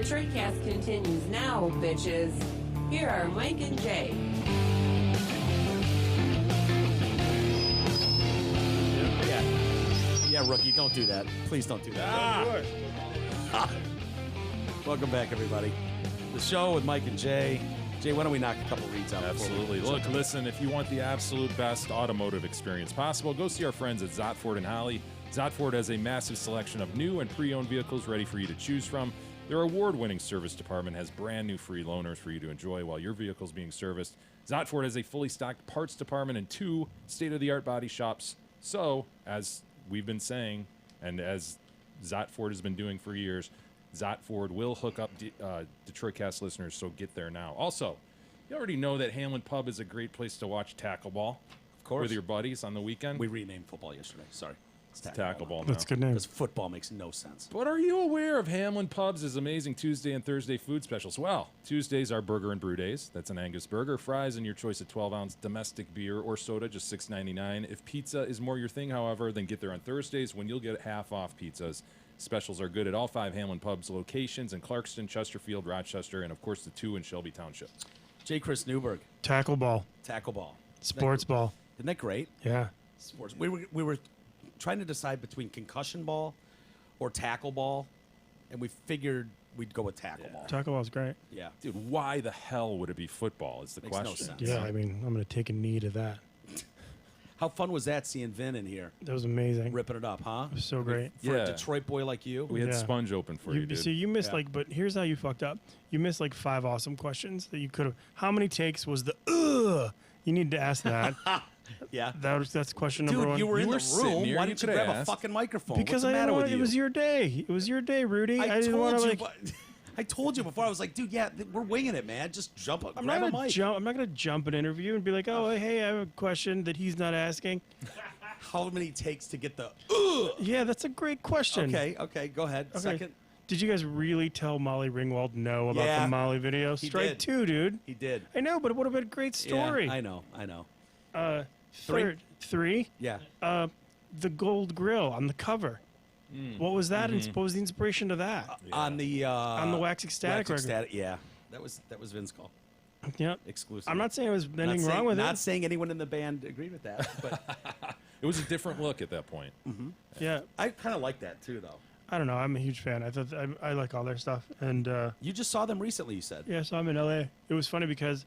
Detroitcast continues now, bitches. Here are Mike and Jay. Yeah, rookie, don't do that. Please don't do that. Welcome back, everybody. The show with Mike and Jay. Jay, why don't we knock a couple reads out? Absolutely. Look, listen, if you want the absolute best automotive experience possible, go see our friends at Zotford and Holly. Zotford has a massive selection of new and pre-owned vehicles ready for you to choose from. Their award-winning service department has brand new free loaners for you to enjoy while your vehicle's being serviced. Zotford has a fully stocked parts department and 2 state-of-the-art body shops. So, as we've been saying, and as Zotford has been doing for years, Zotford will hook up Detroitcast listeners, so get there now. Also, you already know that Hamlin Pub is a great place to watch tackle ball. Of course. With your buddies on the weekend. We renamed football yesterday. Sorry. It's tackle ball now. That's a good name. Because football makes no sense. But are you aware of Hamlin Pub's amazing Tuesday and Thursday food specials? Well, Tuesdays are burger and brew days. That's an Angus burger, fries, and your choice of 12-ounce domestic beer or soda, just $6.99. If pizza is more your thing, however, then get there on Thursdays when you'll get half-off pizzas. Specials are good at all 5 Hamlin Pub's locations in Clarkston, Chesterfield, Rochester, and, of course, the 2 in Shelby Township. J. Chris Newberg. Tackle ball. Tackle ball. Sports ball. Isn't that great? Yeah. Sports. We were trying to decide between concussion ball or tackle ball, and we figured we'd go with tackle ball. Tackle ball's great. Yeah. Dude, why the hell would it be football is the Makes no question. sense. Yeah, I mean, I'm going to take a knee to that. How fun was that seeing Vin in here? That was amazing. Ripping it up, huh? It was so great. For Yeah. a Detroit boy like you? We had Yeah. Sponge open for you, dude. See, you missed Yeah. but here's how you fucked up. You missed 5 awesome questions that you could have. How many takes was the ugh? You need to ask that. Yeah. That's question number Dude, one. you were in were the sitting room. here, Why you didn't you coulda grab a asked. fucking microphone? because What's the I matter didn't with want, you? it was your day. It was your day, Rudy. I didn't told want you. to I told you before. I was like, dude, yeah, we're winging it, man. Just jump up, I'm grab not a gonna mic. jump. I'm not gonna jump an interview and be like, "Oh, hey, I have a question that he's not asking." How many takes to get the? Yeah, that's a great question. Okay, go ahead. Okay. Second, Did you guys really tell Molly Ringwald no about Yeah. the Molly video? He Strike did. 2, dude. he did. I know, but it would have been a great story. Yeah, I know. Third, 3. Yeah. The gold grill on the cover. What was that? And what was the inspiration to that? On the Wax Ecstatic record. Yeah, that was Vin's call. Yep. Exclusive. I'm not saying there was anything saying, wrong with not it. saying anyone in the band agreed with that, but It was a different look at that point. Yeah. I kind of like that too, though. I don't know. I'm a huge fan. I thought I like all their stuff. And You just saw them recently, you said. yeah, so I'm in LA. It was funny because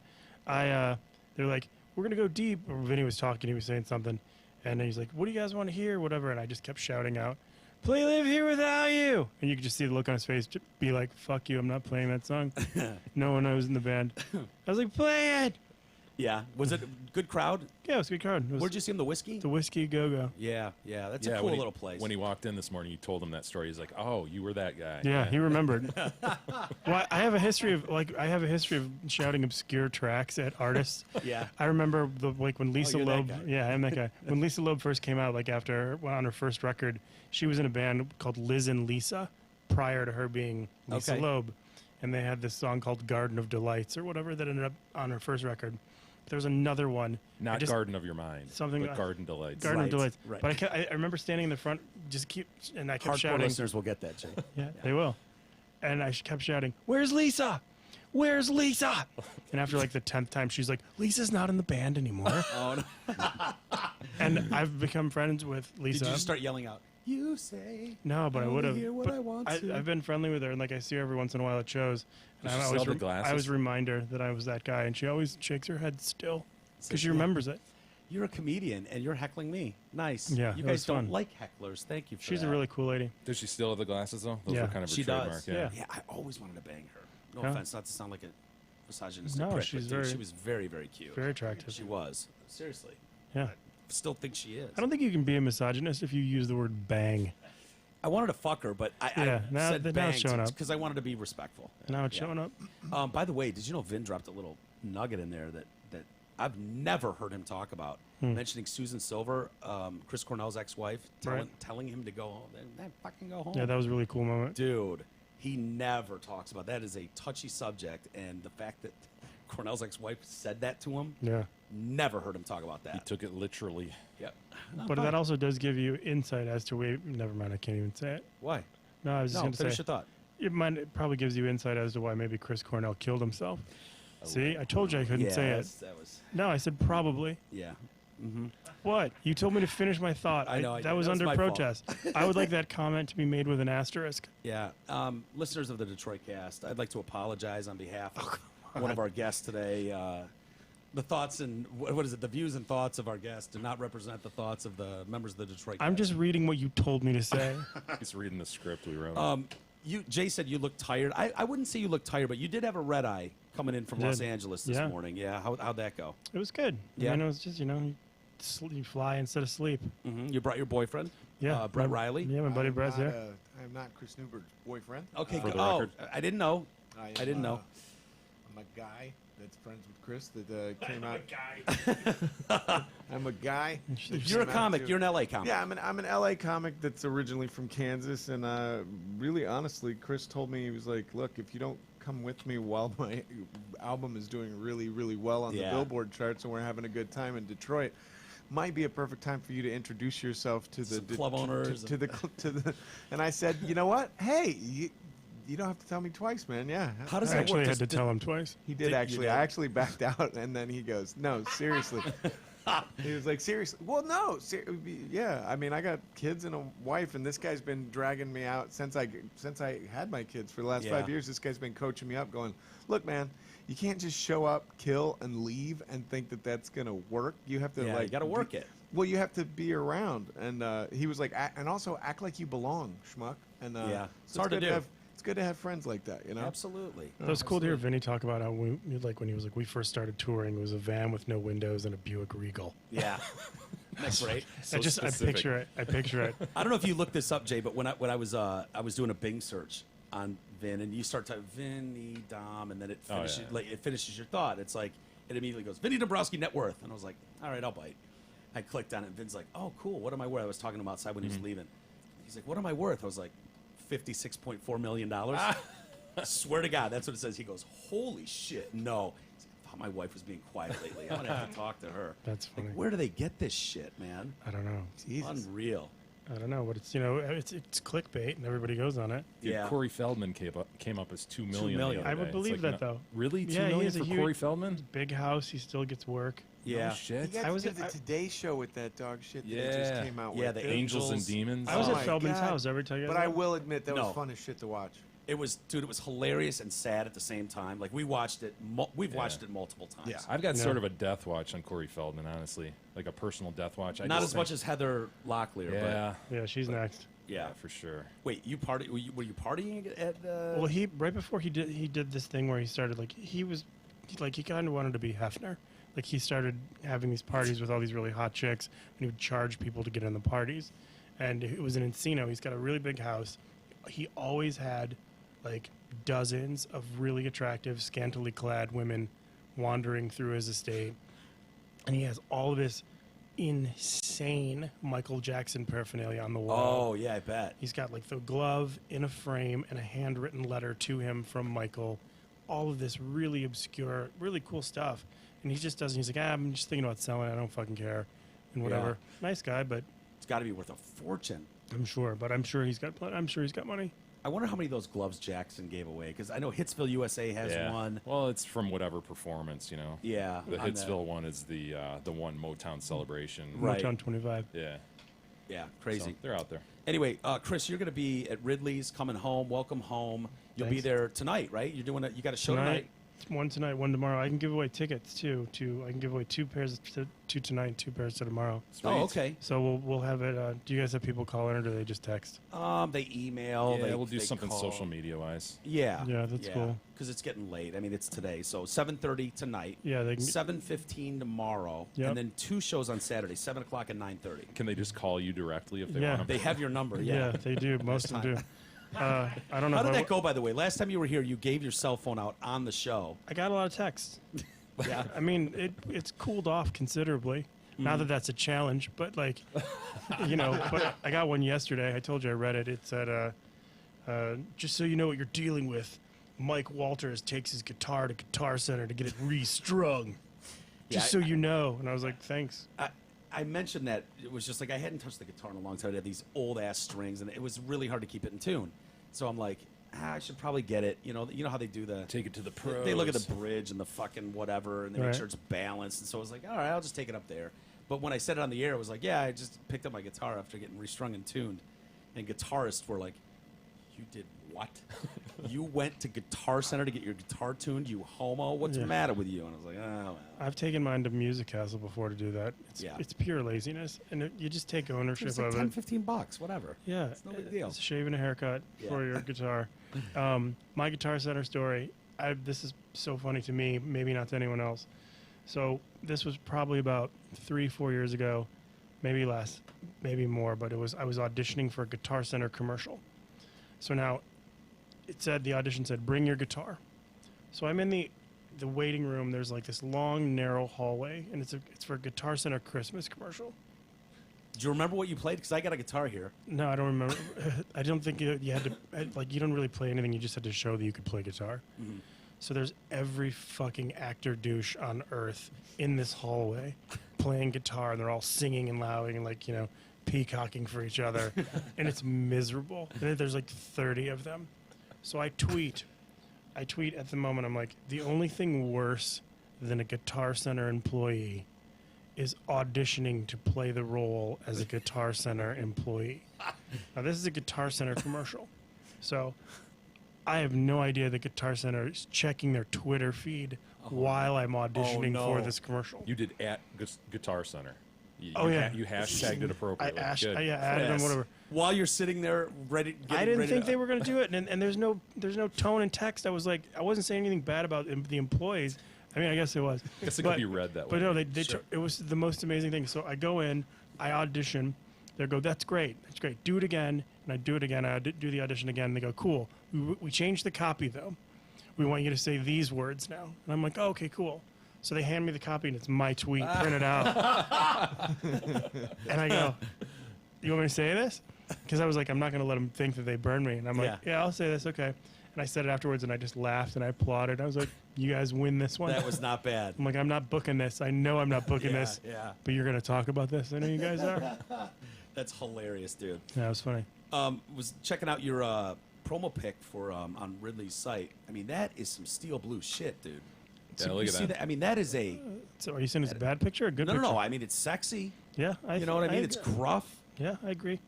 they're like, we're gonna go deep. Or Vinny was talking, he was saying something, and he's like, "What do you guys want to hear?" Whatever, and I just kept shouting out, "Play Live Here Without You," and you could just see the look on his face, just be like, "Fuck you, I'm not playing that song." No one knows in the band. I was like, "Play it." Yeah. Was it a good crowd? Yeah, it was a good card. It was Where'd you see him? The Whiskey? the Whiskey Go Go. Yeah. That's a cool when he, little place. When he walked in this morning, you told him that story. He's like, "Oh, you were that guy." Yeah, he remembered. Well, I have a history of shouting obscure tracks at artists. Yeah. I remember when Lisa you're that Loeb. guy. Yeah, I'm that guy. When Lisa Loeb first came out, on her first record, she was in a band called Liz and Lisa, prior to her being Lisa Okay. Loeb, and they had this song called "Garden of Delights" or whatever that ended up on her first record. There was another one. Not Garden of Your Mind, something- but Garden Delights. Garden of Right, Delights. right. But I remember standing in the front, and I kept Hardcore shouting. listeners will get that, Jay. Yeah, they will. And I kept shouting, "Where's Lisa? Where's Lisa?" And after the 10th time, she's like, "Lisa's not in the band anymore." Oh, no. And I've become friends with Lisa. Did you just start yelling out, "You say No, but I would have. hear what I want to." I've been friendly with her, and I see her every once in a while at shows. And Does she I still always, have the glasses? I always remind her that I was that guy, and she always shakes her head still because she Yeah. remembers it. You're a comedian, and you're heckling me. Nice. Yeah, You it guys was don't fun. like hecklers. Thank you for She's that. a really cool lady. Does she still have the glasses though? Those Yeah. were kind of her She trademark. does. Yeah. Yeah, I always wanted to bang her. No Yeah. offense, not to sound like a misogynistic No, prick, she's but dude, very- she was very, very cute. Very attractive. She was. Seriously. Yeah. Still think she is. I don't think you can be a misogynist if you use the word bang. I wanted to fuck her, but I Yeah, now said it's showing up. because I wanted to be respectful. Now it's Yeah. showing up. By the way, did you know Vin dropped a little nugget in there that I've never heard him talk about? Mentioning Susan Silver, Chris Cornell's ex-wife, telling him to go home. Then fucking go home. Yeah, that was a really cool moment. Dude, he never talks about that. Is a touchy subject, and the fact that Cornell's ex-wife said that to him, Yeah. never heard him talk about He that. took it literally. Yep. But that also does give you insight as to never mind, I can't even say it. Why? No, I was just No, going to finish say your thought. It probably gives you insight as to why maybe Chris Cornell killed himself. See, I told you I couldn't say it. That was. No, I said probably. Yeah. What? You told me to finish my thought. I know, I that did. was That was under my fault. protest. I would like that comment to be made with an asterisk. Yeah. Listeners of the Detroit Cast, I'd like to apologize on behalf of one of our guests today. The thoughts and what is it? The views and thoughts of our guests do not represent the thoughts of the members of the Detroit. I'm Cast. just reading what you told me to say. He's reading the script we wrote. Jay said you look tired. I wouldn't say you look tired, but you did have a red eye coming in from Did. Los Angeles this Yeah. morning. Yeah. How'd that go? It was good. Yeah. I mean, it was just, you fly instead of sleep. You brought your boyfriend, Yeah. Brett Riley. Yeah, my buddy Brett's there. I'm not Chris Newberg's boyfriend. Okay. For the Oh, record. I didn't know. I didn't know. I'm a guy that's friends with Chris that came out. Guy. I'm a guy. You're a comic. You're an LA comic. Yeah, I'm an LA comic that's originally from Kansas, and really, honestly, Chris told me, he was like, "Look, if you don't come with me while my album is doing really, really well on the Yeah. Billboard charts, and we're having a good time in Detroit, might be a perfect time for you to introduce yourself to the Some club owners to the." And I said, "You know what? Hey, you don't have to tell me twice, man. Yeah." How does I that actually work? had to tell him twice. He Did did you actually. did? I actually backed out, and then he goes, "No, seriously." He was like, "Seriously? Well, no, yeah. I mean, I got kids and a wife, and this guy's been dragging me out since I had my kids for the last Yeah. 5 years. This guy's been coaching me up, going, look, man, you can't just show up, kill, and leave, and think that that's gonna work. You have to Yeah, you got to work it. Well, you have to be around." And he was like, and also act like you belong, schmuck. And Yeah. It's so hard to good do. It's good to have friends like that, you know. Absolutely. It was cool to hear Vinny talk about how when he was like, we first started touring, it was a van with no windows and a Buick Regal. Yeah. That's great. So I specific. picture it. I picture it. I don't know if you looked this up, Jay, but when I was doing a Bing search on Vin, and you start typing Vinny Dom, and then it finishes yeah. like it finishes your thought. It's like it immediately goes Vinny Dombrowski net worth, and I was like, all right, I'll bite. I clicked on it, and Vin's like, oh, cool. What am I worth? I was talking to him outside when he was leaving. He's like, what am I worth? I was like, $56.4 million. I swear to God, that's what it says. He goes, holy shit, no. He's like, I thought my wife was being quiet lately. I'm gonna have to talk to her. That's funny. Like, where do they get this shit, man? I don't know. Unreal. I don't know, but it's clickbait and everybody goes on it. Dude, Yeah. Corey Feldman came up as $2 million. million. the other I would day. It's believe like, that, though. Really, $2 Yeah, he million has a for huge- Corey Feldman? Big house, he still gets work. Yeah. No shit. He got I to was do at- the Today Show with that dog shit that he Yeah. just came out Yeah, with. the Angels and Demons. I was Oh at my Feldman's God. house every time. But I will admit that No. was fun as shit to watch. It was, dude. It was hilarious and sad at the same time. Like we watched it. We've watched it multiple times. Yeah. I've got No. sort of a death watch on Corey Feldman, honestly, like a personal death watch. Not as much as Heather Locklear. Yeah, Yeah, she's next. But yeah. for sure. Wait, you party? Were you partying at? Well, he right before he did this thing where he started he kind of wanted to be Hefner. Like he started having these parties with all these really hot chicks, and he would charge people to get in the parties. And it was in Encino. He's got a really big house. He always had like dozens of really attractive, scantily clad women wandering through his estate, and he has all of this insane Michael Jackson paraphernalia on the wall. Oh yeah, I bet. He's got like the glove in a frame and a handwritten letter to him from Michael. All of this really obscure, really cool stuff. And he just doesn't. He's like, I'm just thinking about selling. I don't fucking care. And whatever. Nice guy, but It's got to be worth a fortune. I'm sure he's got money. I wonder how many of those gloves Jackson gave away because I know Hitsville USA has Yeah. one. Well, it's from whatever performance, you know. Yeah, The on Hitsville one is the one Motown celebration. Right. Motown 25. Yeah. Yeah, So crazy. they're out there. Anyway, Chris, you're going to be at Ridley's, coming home. Welcome home. You'll be Thanks. there tonight, right? You're doing it. You got a show tonight. One tonight, one tomorrow. I can give away tickets too. I can give away 2 pairs to tonight, 2 pairs to tomorrow. Oh, okay. So we'll have it. Do you guys have people call in, or do they just text? They email. Yeah, they, we'll do they something call. social media wise. Yeah. Yeah, that's cool. Because it's getting late. I mean, it's today. So 7:30 tonight. Yeah, they can. 7:15 tomorrow. Yep. And then 2 shows on Saturday, 7 o'clock and 9:30. Can they just call you directly if they Yeah. want to? They have your number. Yeah, Yeah. they do. Most of them do. I don't know. How if did I that go, by the way? Last time you were here, you gave your cell phone out on the show. I got a lot of texts. Yeah. I mean, it's cooled off considerably. Not that that's a challenge, but like, but I got one yesterday. I told you I read it. It said, just so you know what you're dealing with, Mike Walters takes his guitar to Guitar Center to get it restrung. Just so you know. And I was like, thanks. I mentioned that it was just like I hadn't touched the guitar in a long time. It had these old ass strings, and it was really hard to keep it in tune. So I'm like, I should probably get it. You know how they do the Take it to the pros. They look at the bridge and the fucking whatever, and they make Right. sure it's balanced. And so I was like, all right, I'll just take it up there. But when I said it on the air, it was like, yeah, I just picked up my guitar after getting restrung and tuned. And guitarists were like, you did what? You went to Guitar Center to get your guitar tuned, you homo? What's the Yeah. matter with you? And I was like, oh, well. I've taken mine to Music Castle before to do that. Yeah. It's pure laziness, and you just take ownership It's like of 10, it. 15 bucks, whatever. Yeah, It's no big deal. It's a shave and a haircut Yeah. for your guitar. My Guitar Center story. This is so funny to me, maybe not to anyone else. So this was probably about 3-4 years ago, maybe less, maybe more. But I was auditioning for a Guitar Center commercial. So now, the audition said, bring your guitar. So I'm in the waiting room. There's like this long, narrow hallway, and it's for a Guitar Center Christmas commercial. Do you remember what you played? Because I got a guitar here. No, I don't remember. I don't think you had to. You don't really play anything. You just had to show that you could play guitar. Mm-hmm. So there's every fucking actor douche on earth in this hallway playing guitar, and they're all singing and louding and peacocking for each other, and it's miserable. And there's like 30 of them. So I tweet at the moment. I'm like, the only thing worse than a Guitar Center employee is auditioning to play the role as a Guitar Center employee. Now, this is a Guitar Center commercial. So I have no idea the Guitar Center is checking their Twitter feed while I'm auditioning no. for this commercial. You did at Guitar Center. You hashtagged it I appropriately. added Good. them, Yes. whatever. While you're sitting there ready, I didn't think they were going to do it, and there's no tone and text. I wasn't saying anything bad about the employees. I mean, I guess it was. I guess it could be read that But way. no, it was the most amazing thing. So I go in, I audition. They go, that's great, do it again. And I do it again. I do the audition again. And they go, cool. We changed the copy though. We want you to say these words now. And I'm like, oh, okay, cool. So they hand me the copy, and it's my tweet printed out. And I go, you want me to say this? Because I was like, I'm not going to let them think that they burned me. And I'm like, yeah, I'll say this, okay. And I said it afterwards, and I just laughed, and I applauded. I was like, you guys win this one. That was not bad. I'm like, I'm not booking this. I know I'm not booking Yeah, this. yeah. But you're going to talk about this. I know you guys are. That's hilarious, dude. Yeah, it was funny. Was checking out your promo pic for on Ridley's site. I mean, that is some steel blue shit, dude. Yeah, you look at see that. I mean, that is a So are you saying it's a bad picture or a good no, picture? no. I mean, it's sexy. Yeah. You know what I mean? It's gruff. Yeah, I agree.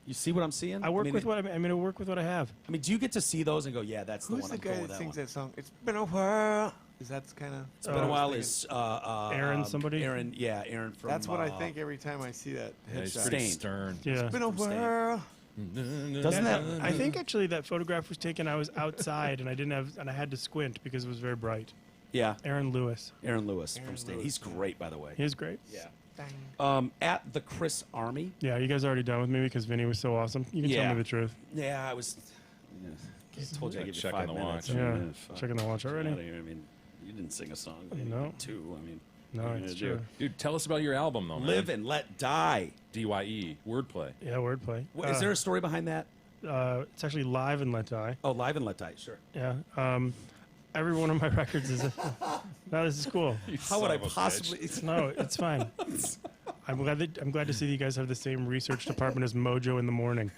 You see what I'm seeing? I work mean, with what I'm going to work with what I have. I mean, do you get to see those and go, yeah, that's the Who's one the I'm guy going that with sings that one. that song? It's been a while. Is that kind of? It's been a while. Is Aaron somebody? Aaron, yeah, Aaron from. That's what I think every time I see that Yeah, he's headshot. pretty Stained. stern. Yeah. It's been a From Stain. while. Doesn't that? I think actually that photograph was taken. I was outside and I had to squint because it was very bright. Yeah, Aaron Lewis. Aaron Lewis from Aaron Stain. Lewis, He's yeah. great, by the way. He was great. Yeah. At the Chris Army. Yeah, you guys are already done with me because Vinny was so awesome. You can tell Yeah. me the truth. Yeah, I was. Yeah, I told you I'd give you Checking 5 the minutes. watch. I Yeah, mean, fuck. checking the watch Get already. outta here. I mean, you didn't sing a song. You No. did 2. I mean, No, what are you it's gonna do? true. Dude, tell us about your album, though, man. Live and Let Die. DYE, wordplay. Yeah, wordplay. Is there a story behind that? It's actually live and Let Die. Oh, Live and Let Die. Sure. Yeah. Every one of my records is. No, this is cool. How would I possibly? No, it's fine. I'm glad to see that you guys have the same research department as Mojo in the Morning.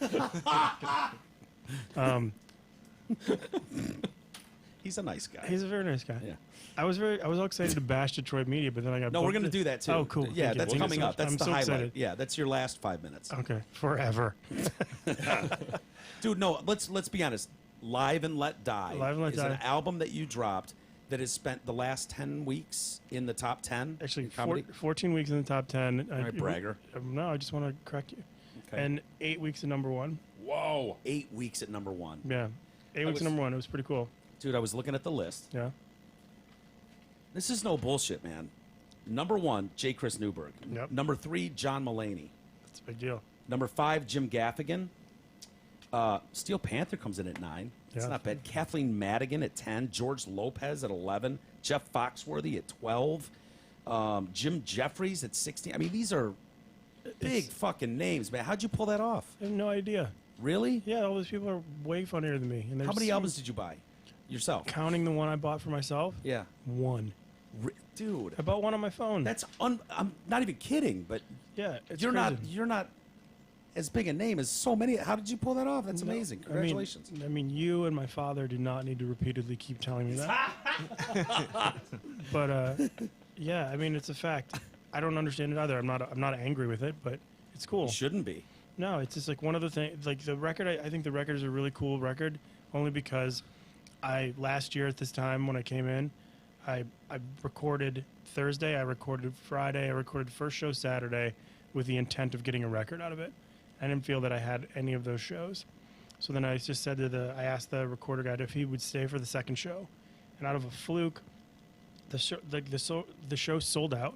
He's a nice guy. He's a very nice guy. Yeah. I was all excited to bash Detroit media, but then I got. No, we're booked going to it. do that too. Oh, cool. Yeah, Thank you. that's Thank you coming so up. much. That's I'm the so highlight. excited. Yeah, that's your last 5 minutes. Okay, forever. Dude, no, let's be honest. Live and Let Die Live and Let is Die. an album that you dropped that has spent the last 10 weeks in the top 10 Actually, in comedy. 14 weeks in the top 10. All right, bragger. No, I just want to correct you. Okay. And 8 weeks at number 1. Whoa. 8 weeks at number 1. Yeah, 8 weeks at number 1. It was pretty cool. Dude, I was looking at the list. Yeah. This is no bullshit, man. Number 1, J. Chris Newberg. Yep. Number 3, John Mulaney. That's a big deal. Number 5, Jim Gaffigan. Steel Panther comes in at 9. It's Yeah. not bad. Kathleen Madigan at 10. George Lopez at 11. Jeff Foxworthy at 12. Jim Jeffries at 16. I mean, these are big fucking names, man. How'd you pull that off? I have no idea. Really? Yeah, all those people are way funnier than me. And How many albums did you buy yourself? Counting the one I bought for myself, Yeah. 1. Dude, I bought one on my phone. that's I'm not even kidding, but yeah. It's you're crazy. not as big a name as so many. How did you pull that off? That's amazing. Congratulations. I mean, you and my father do not need to repeatedly keep telling me that. But yeah, I mean, it's a fact. I don't understand it either. I'm not angry with it, but it's cool. You shouldn't be. No, it's just like one of the things. Like the record, I think the record is a really cool record, only because last year at this time when I came in, I recorded Thursday, I recorded Friday, I recorded first show Saturday, with the intent of getting a record out of it. I didn't feel that I had any of those shows, so then I just said I asked the recorder guy if he would stay for the second show, and out of a fluke, the show sold out.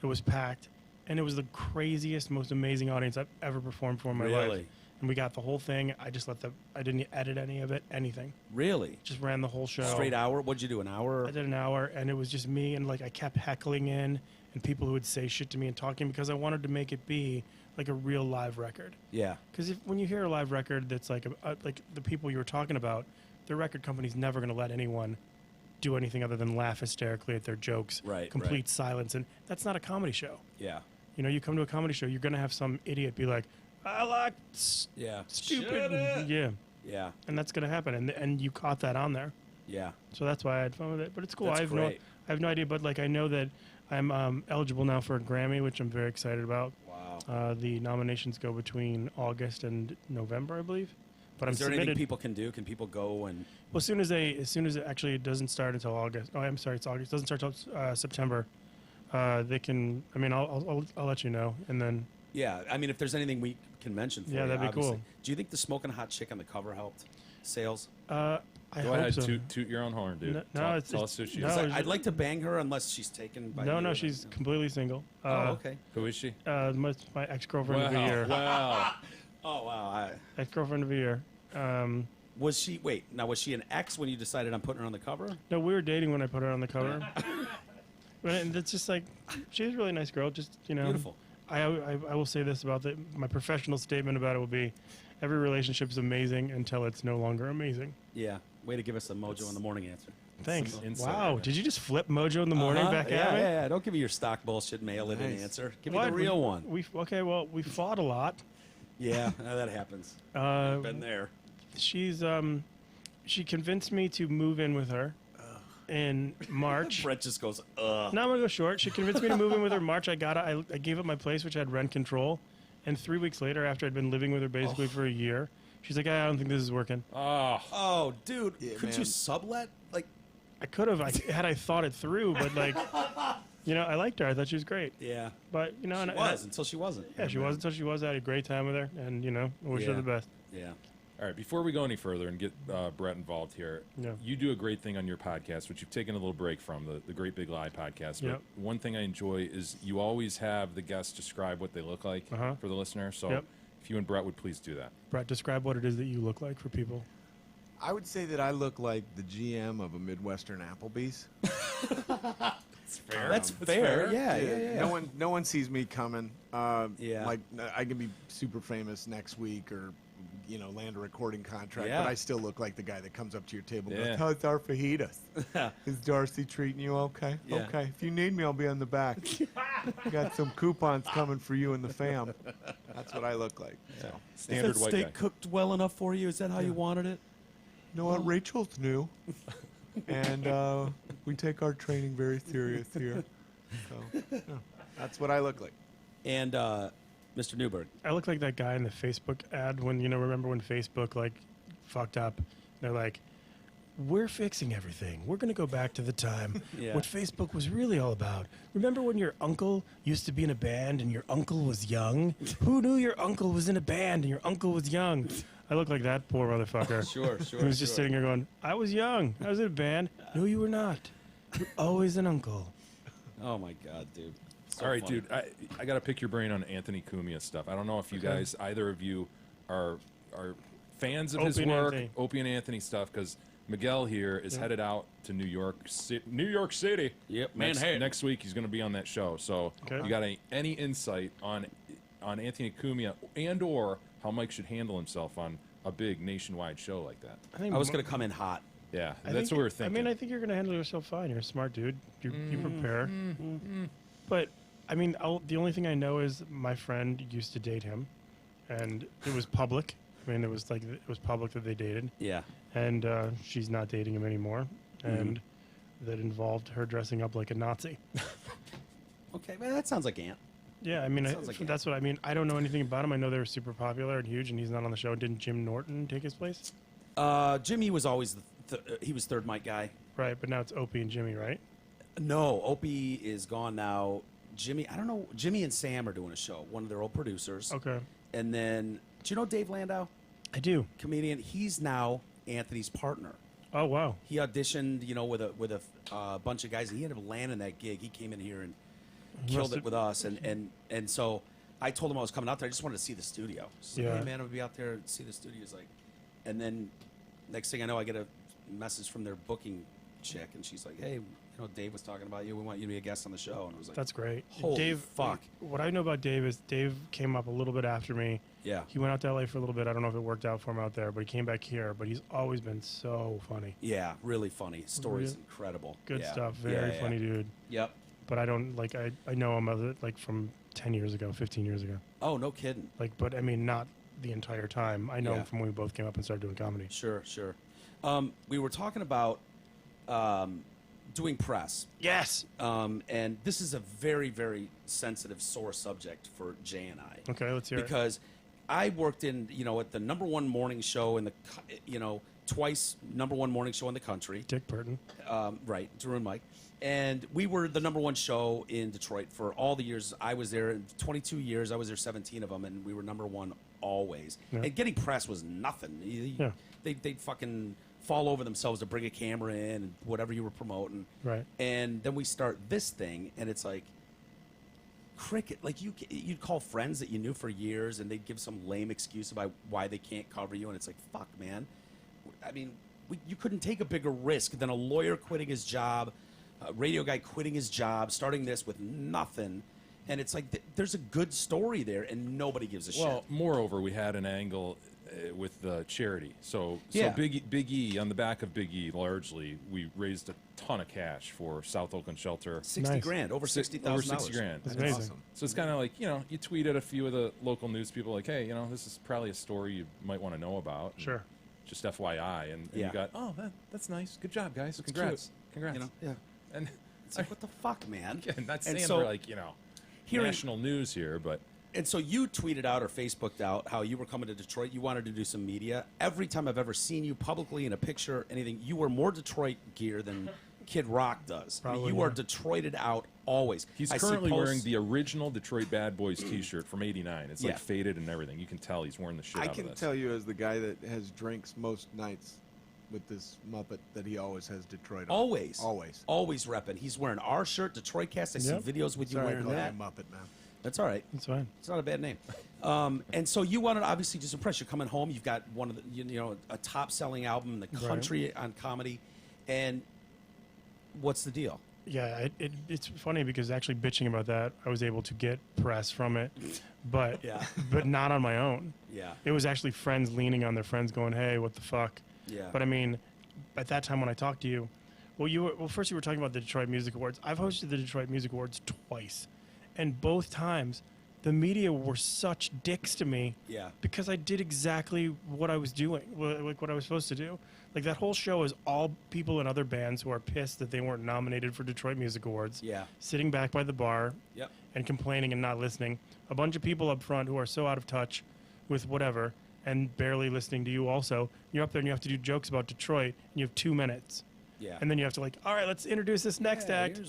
It was packed, and it was the craziest, most amazing audience I've ever performed for in my life. And we got the whole thing. I didn't edit any of it, anything. Really? Just ran the whole show. Straight hour? What'd you do, an hour? I did an hour, and it was just me, and like I kept heckling in, and people who would say shit to me and talking, because I wanted to make it be like a real live record. Yeah. Because when you hear a live record that's like like the people you were talking about, the record company's never going to let anyone do anything other than laugh hysterically at their jokes. Right. Complete silence, and that's not a comedy show. Yeah. You know, you come to a comedy show, you're going to have some idiot be like, I like Yeah. stupid. Yeah. Yeah. And that's going to happen, and you caught that on there. Yeah. So that's why I had fun with it. But it's cool. That's I have great. I have no idea, but like I know that I'm eligible now for a Grammy, which I'm very excited about. Wow. The nominations go between August and November, I believe. But Is I'm there anything submitted. people can do? Can people go and... Well, as soon as it actually it doesn't start until August. Oh, I'm sorry, it's August. It doesn't start until September. They can. I mean, I'll let you know, and then. Yeah, I mean, if there's anything we can mention for Yeah, you, that'd be obviously. cool. Do you think the Smoking Hot Chick on the cover helped sales? I Go hope ahead, so. toot your own horn, dude. No, Tell us who she no, is. it's- I'd like to bang her unless she's taken by No, you. no, she's completely single. Oh, okay. Who is she? My ex-girlfriend of the year. Wow. Oh, wow. Ex-girlfriend of the year. Was she an ex when you decided on putting her on the cover? No, we were dating when I put her on the cover. And it's just like, she's a really nice girl. Just, you know. Beautiful. I will say this about my professional statement about it will be, every relationship is amazing until it's no longer amazing. Yeah. Way to give us a Mojo in the morning answer. Thanks. Some insight Wow, there. did you just flip Mojo in the morning back yeah, at me? Yeah. Don't give me your stock bullshit mail it in Nice. answer. Give me What? the real one. We fought a lot. Yeah, that happens. Been there. She's she convinced me to move in with her in March. Brett just goes, ugh. Now I'm gonna go short. She convinced me to move in with her in March. I gave up my place, which had rent control, and 3 weeks later, after I'd been living with her basically for a year, she's like, I don't think this is working. Oh, Oh, dude, Yeah, could you man. sublet? Like, I could have, had I thought it through, but like, you know, I liked her. I thought she was great. yeah. But you know, She and was until she wasn't. yeah, she was until she was. I had a great time with her, and you know, I wish her Yeah. the best. Yeah. all right. Before we go any further and get Brett involved here, Yeah. you do a great thing on your podcast, which you've taken a little break from, the Great Big Lie podcast. But Yep. one thing I enjoy is you always have the guests describe what they look like Uh-huh. for the listener. So Yep. if you and Brett would please do that. Brett, describe what it is that you look like for people. I would say that I look like the GM of a Midwestern Applebee's. That's fair. Yeah. No one sees me coming. Yeah. Like I can be super famous next week, or land a recording contract, Yeah. but I still look like the guy that comes up to your table and Yeah. goes, "How's our fajitas? Is Darcy treating you okay? Yeah. Okay. If you need me, I'll be on the back. Got some coupons coming for you and the fam." That's what I look like. So. Standard Is that white steak guy. cooked well enough for you? Is that how you wanted it? You know what? Rachel's new, and we take our training very serious here. So yeah, that's what I look like. And Mr. Newberg. I look like that guy in the Facebook ad when, remember when Facebook, like, fucked up? They're like, we're fixing everything. We're going to go back to the time Yeah. what Facebook was really all about. Remember when your uncle used to be in a band and your uncle was young? Who knew your uncle was in a band and your uncle was young? I look like that poor motherfucker. Sure. Who's just sitting here going, I was young. I was in a band. No, you were not. You're always an uncle. Oh my God, dude. So All right, funny. dude. I got to pick your brain on Anthony Cumia stuff. I don't know if you guys, either of you, are fans of his Opie and work, Anthony. Opie and Anthony stuff, because Miguel here is headed out to New York City. Yep, next, Manhattan. next week he's going to be on that show. So Okay. you got any insight on Anthony Cumia and/or how Mike should handle himself on a big nationwide show like that? I was going to come in hot. Yeah, I that's think- what we were thinking. I mean, I think you're going to handle yourself fine. You're a smart dude. You prepare. But, I mean, the only thing I know is my friend used to date him. and it was public. I mean, it was public that they dated, Yeah. and she's not dating him anymore, and that involved her dressing up like a Nazi. Okay, man, that sounds like Ant. Yeah, I mean, Sounds like that's what I mean. I don't know anything about him. I know they were super popular and huge, and he's not on the show. Didn't Jim Norton take his place? Jimmy was always he was third mic guy. Right, but now it's Opie and Jimmy, right? No, Opie is gone now. Jimmy, I don't know. Jimmy and Sam are doing a show. One of their old producers. Okay, And then, do you know Dave Landau, I do. comedian? He's now Anthony's partner. Oh wow, He auditioned, with a bunch of guys. And he ended up landing that gig. He came in here and killed must it have- with us. And so I told him I was coming out there. I just wanted to see the studio. So, Yeah. hey man, I'm gonna be out there and see the studio. He's like, and then next thing I know, I get a message from their booking chick, and she's like, hey, Dave was talking about you. We want you to be a guest on the show. And I was like, that's great. Holy Dave, fuck. What I know about Dave is Dave came up a little bit after me. yeah. He went out to LA for a little bit. I don't know if it worked out for him out there, but he came back here. But he's always been so funny. Yeah, really funny. Story's Real- incredible. Good Yeah. stuff. Yeah, Very yeah. funny dude. Yep. But I don't like. I know him from 10 years ago, 15 years ago. Oh, no kidding. But I mean, not the entire time. I know Yeah. him from when we both came up and started doing comedy. Sure. We were talking about doing press. Yes. And this is a very, very sensitive, sore subject for Jay and I. Okay, let's hear it. Because I worked at the number one morning show in the, twice number one morning show in the country. Dick Burton. Right, Drew and Mike. And we were the number one show in Detroit for all the years I was there. 22 years, I was there 17 of them, and we were number one always. Yeah. And getting press was nothing. Yeah. They'd fucking fall over themselves to bring a camera in and whatever you were promoting. Right. And then we start this thing, and it's like cricket. Like you'd call friends that you knew for years, and they'd give some lame excuse about why they can't cover you, and it's like, fuck, man. I mean, you couldn't take a bigger risk than a lawyer quitting his job, a radio guy quitting his job, starting this with nothing. And it's like there's a good story there, and nobody gives a shit. Well, moreover, we had an angle with the charity. So Yeah. Big E, on the back of Big E, largely, we raised a ton of cash for South Oakland Shelter. 60 Nice. grand, over $60,000. Over 60 grand. That's That's amazing. awesome. So it's kind of like, you tweet at a few of the local news people like, hey, this is probably a story you might want to know about. And Sure. Just FYI. And Yeah. you got, oh, that's nice. Good job, guys. That's Congrats. cute. Congrats. Yeah. And It's like, what the fuck, man? again, not And saying so- we're like, Hearing- national news here, but And so you tweeted out or Facebooked out how you were coming to Detroit. You wanted to do some media. Every time I've ever seen you publicly in a picture, anything, you wear more Detroit gear than Kid Rock does. I mean, Probably, you are yeah. Detroited out always. he's I see currently posts- wearing the original Detroit Bad Boys T-shirt from '89. It's Yeah. like faded and everything. You can tell he's wearing the shit I out can of this. tell you as the guy that has drinks most nights with this Muppet that he always has Detroit on. Always. Always. Always repping. He's wearing our shirt, Detroit Cast. I Yep. see videos with you Sorry, I wearing called you that. Muppet, man. That's all right. That's fine. It's not a bad name. And so you wanted to obviously just impress. You're coming home. You've got one of the, a top-selling album in the Right. country on comedy. And what's the deal? Yeah, it's funny because actually bitching about that, I was able to get press from it, but Yeah. but not on my own. Yeah. It was actually friends leaning on their friends, going, "Hey, what the fuck?" Yeah. But I mean, at that time when I talked to you, first you were talking about the Detroit Music Awards. I've hosted the Detroit Music Awards twice, and both times the media were such dicks to me. Yeah. Because I did exactly what I was doing, like what I was supposed to do. Like that whole show is all people in other bands who are pissed that they weren't nominated for Detroit Music Awards. Yeah. Sitting back by the bar Yep. and complaining and not listening. A bunch of people up front who are so out of touch with whatever and barely listening to you also. You're up there and you have to do jokes about Detroit and you have 2 minutes. Yeah. And then you have to all right, let's introduce this next act.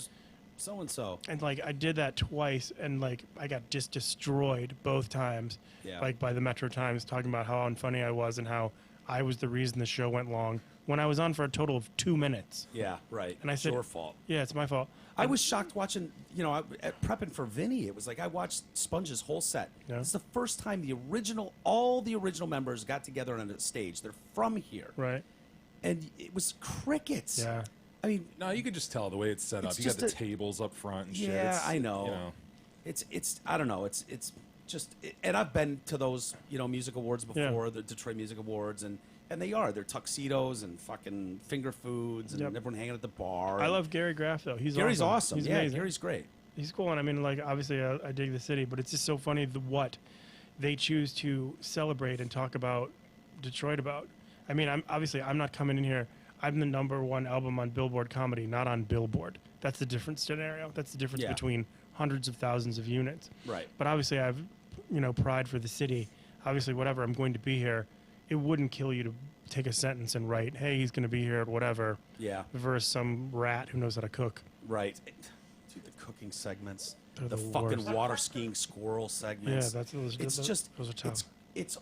So and so. And I did that twice, and I got just destroyed both times. Yeah. By the Metro Times talking about how unfunny I was and how I was the reason the show went long when I was on for a total of 2 minutes. Yeah. Right. And I It's said, your fault. Yeah, it's my fault. I was shocked watching, at prepping for Vinny. It was like I watched Sponge's whole set. Yeah. It's the first time all the original members got together on a stage. They're from here. Right. And it was crickets. Yeah. I mean, No, you could just tell the way it's set It's up. You got just the tables up front and shit. yeah, It's, I know. It's I don't know. It's just, and I've been to those, music awards before, Yeah. the Detroit Music Awards, and they're tuxedos and fucking finger foods and Yep. everyone hanging at the bar. I and love Gary Graff, though. Gary's awesome. He's Yeah, amazing. Gary's great. He's cool, and I mean, obviously, I dig the city, but it's just so funny what they choose to celebrate and talk about Detroit about. I mean, I'm not coming in here. I'm the #1 album on Billboard Comedy, not on Billboard. That's the different scenario. That's the difference Yeah. between hundreds of thousands of units. Right. But obviously, I have, pride for the city. Obviously, whatever, I'm going to be here. It wouldn't kill you to take a sentence and write, hey, he's going to be here at whatever, Yeah. versus some rat who knows how to cook. Right. Dude, the cooking segments, They're the the fucking worst. water skiing squirrel segments. Yeah, it's just those are tough. it's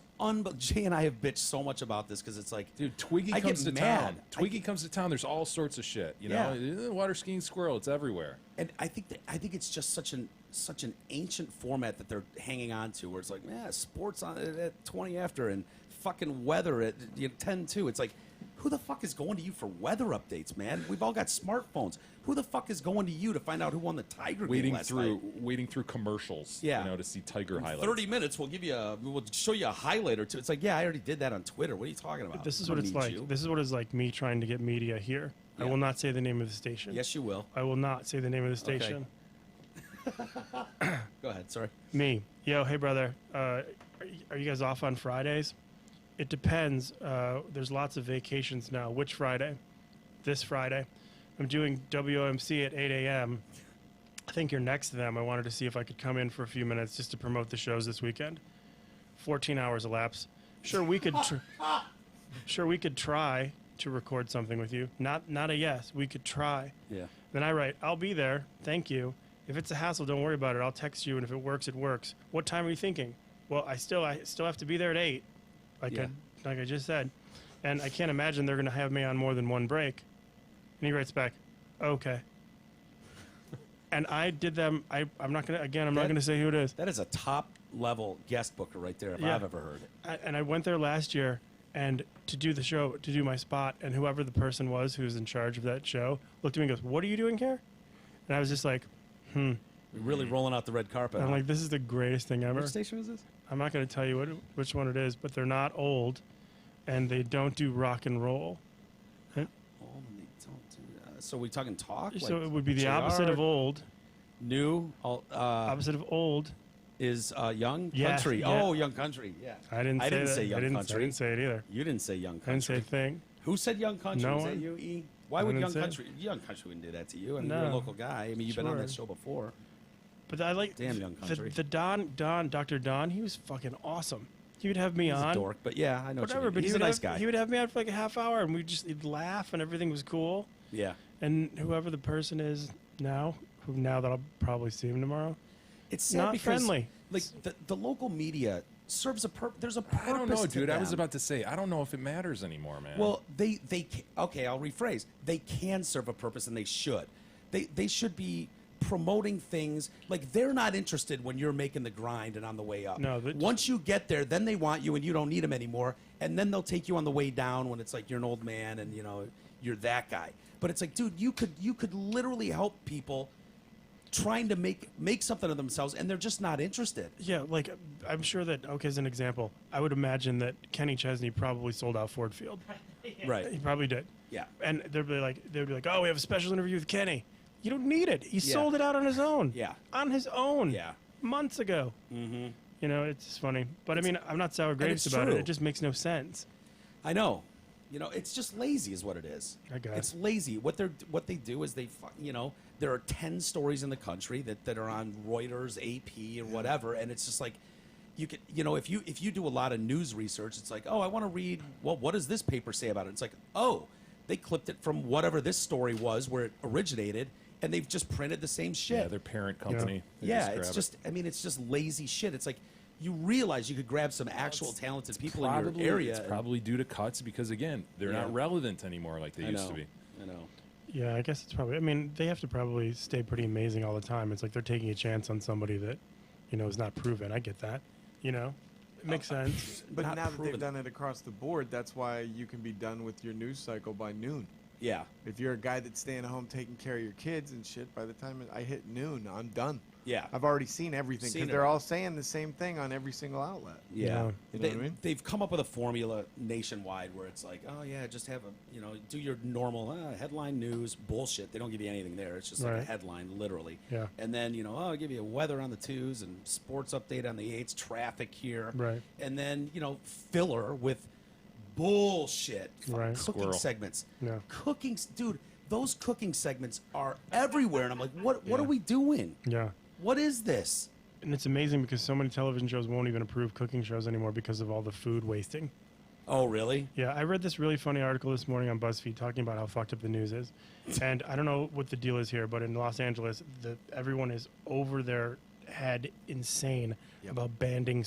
Jay and I have bitched so much about this because it's like, Dude, Twiggy I comes get to mad. town. Twiggy comes to town. There's all sorts of shit. Water skiing squirrel. It's everywhere. and I think it's just such an ancient format that they're hanging on to, where it's like, sports on at 20 after and fucking weather at 10-2. It's like, who the fuck is going to you for weather updates, man? We've all got smartphones. Who the fuck is going to you to find out who won the Tiger game last night? Waiting through commercials. Yeah. To see Tiger highlights. 30 minutes, we'll show you a highlight or two. It's like, I already did that on Twitter. What are you talking about? This is I what don't it's need like. you. This is what it's like me trying to get media here. I Yeah. will not say the name of the station. Yes, you will. I will not say the name of the Okay. station. Go ahead. Sorry. Me. Yo, hey, brother. Are you guys off on Fridays? It depends. There's lots of vacations now. Which Friday? This Friday. I'm doing WOMC at 8 a.m. I think you're next to them. I wanted to see if I could come in for a few minutes just to promote the shows this weekend. 14 hours elapsed. Sure, we could. Sure, we could try to record something with you. Not a yes. We could try. Yeah. Then I write, I'll be there. Thank you. If it's a hassle, don't worry about it. I'll text you, and if it works, it works. What time are you thinking? Well, I still have to be there at 8, like I just said, and I can't imagine they're going to have me on more than one break. And he writes back, okay. And I did them. I'm not gonna I'm not gonna say who it is. That is a top level guest booker right there, if Yeah. I've ever heard it. And I went there last year, and to do the show, to do my spot, and whoever the person was who was in charge of that show looked at me and goes, "What are you doing here?" And I was just like, You're really rolling out the red carpet. I'm huh? like, this is the greatest thing ever. Which station is this? I'm not going to tell you which one it is, but they're not old, and they don't do rock and roll. Oh, and they don't do that. So we talking talk? So Like it would be the JR? opposite of old. New. Opposite of old. Is young Yes, country. yeah. Oh, young country. Yeah. I didn't say that. young I didn't country. say it either. You didn't say young I didn't say country. a thing. Who said young country? No Was that one. you, E? Why I would didn't young say it. country? Young country wouldn't do that to you. I mean, No. you're a local guy. I mean, you've been on Sure. that show before. But I like Damn young country. The Dr. Don, he was fucking awesome. He would have me He's on. a dork, but yeah, I know. Whatever, what you but mean. He's he a would nice have, guy. He would have me on for like a half hour, and he'd laugh, and everything was cool. Yeah. And whoever the person is now that I'll probably see him tomorrow, It's sad not because, friendly. Like the local media serves a purpose. There's a purpose. I don't know, to dude. I was them. about to say, I don't know if it matters anymore, man. Well, okay. I'll rephrase. They can serve a purpose, and they should. They should be promoting things like they're not interested when you're making the grind and on the way up. No, once you get there, then they want you, and you don't need them anymore. And then they'll take you on the way down when it's like you're an old man and you're that guy. But it's like, dude, you could literally help people trying to make something of themselves, and they're just not interested. Yeah, like I'm sure that. Okay, as an example, I would imagine that Kenny Chesney probably sold out Ford Field. He Right. probably did. Yeah. And they'd be like, oh, we have a special interview with Kenny. You don't need it. He Yeah. sold it out on his own. Yeah. On his own. Yeah. Months ago. Mm-hmm. It's just funny. But I mean, I'm not sour grapes it's about true. it. It just makes no sense. I know. It's just lazy is what it is. I guess. It's lazy. What they do is there are 10 stories in the country that are on Reuters, AP, or whatever, and it's just like you could, if you do a lot of news research, it's like, oh, I want to read, well, what does this paper say about it? It's like, oh, they clipped it from whatever this story was where it originated, and they've just printed the same shit. yeah, their parent company. They Yeah, grab it's it. just, it's just lazy shit. It's like you realize you could grab some actual talented people probably, in your area. It's probably due to cuts because again, they're Yeah. not relevant anymore like they I used know. to be. I know. Yeah, I guess it's probably. I mean, they have to probably stay pretty amazing all the time. It's like they're taking a chance on somebody that, is not proven. I get that. It makes sense. But Not now that proven. they've done it across the board, that's why you can be done with your news cycle by noon. Yeah. If you're a guy that's staying at home taking care of your kids and shit, by the time I hit noon, I'm done. Yeah. I've already seen everything Seen because it they're all. all saying the same thing on every single outlet. Yeah, Yeah. You know what I mean? They've come up with a formula nationwide where it's like, oh yeah, just have do your normal headline news bullshit. They don't give you anything there. It's just like a Right. headline, literally. Yeah. And then I'll give you a weather on the 2s and sports update on the 8s, traffic here. Right. And then filler with bullshit Right. cooking Squirrel. segments. Yeah. Dude, those cooking segments are everywhere, and I'm like, what are we doing? Yeah. What is this? And it's amazing because so many television shows won't even approve cooking shows anymore because of all the food wasting. Oh, really? Yeah, I read this really funny article this morning on BuzzFeed talking about how fucked up the news is. And I don't know what the deal is here, but in Los Angeles, everyone is over their head insane about banning